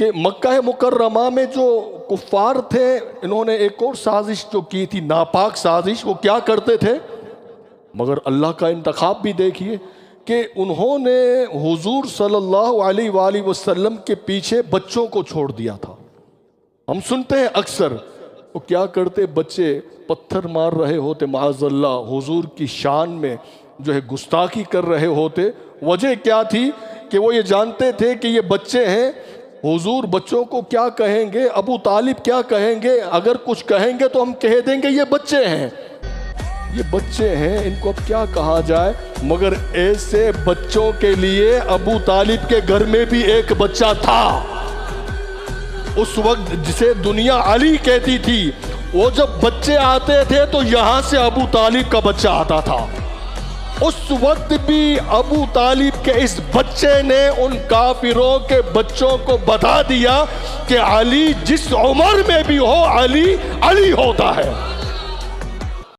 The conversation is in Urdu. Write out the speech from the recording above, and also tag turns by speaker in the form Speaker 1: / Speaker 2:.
Speaker 1: کہ مکہ مکرمہ میں جو کفار تھے انہوں نے ایک اور سازش جو کی تھی، ناپاک سازش. وہ کیا کرتے تھے؟ مگر اللہ کا انتخاب بھی دیکھیے کہ انہوں نے حضور صلی اللہ علیہ وآلہ وسلم کے پیچھے بچوں کو چھوڑ دیا تھا. ہم سنتے ہیں اکثر وہ کیا کرتے، بچے پتھر مار رہے ہوتے معاذ اللہ، حضور کی شان میں جو ہے گستاخی کر رہے ہوتے. وجہ کیا تھی کہ وہ یہ جانتے تھے کہ یہ بچے ہیں، حضور بچوں کو کیا کہیں گے، ابو طالب کیا کہیں گے، اگر کچھ کہیں گے تو ہم کہہ دیں گے یہ بچے ہیں، یہ بچے ہیں، ان کو اب کیا کہا جائے. مگر ایسے بچوں کے لیے ابو طالب کے گھر میں بھی ایک بچہ تھا اس وقت جسے دنیا علی کہتی تھی. وہ جب بچے آتے تھے تو یہاں سے ابو طالب کا بچہ آتا تھا. اس وقت بھی ابو طالب کے اس بچے نے ان کافروں کے بچوں کو بتا دیا کہ علی جس عمر میں بھی ہو علی علی ہوتا ہے.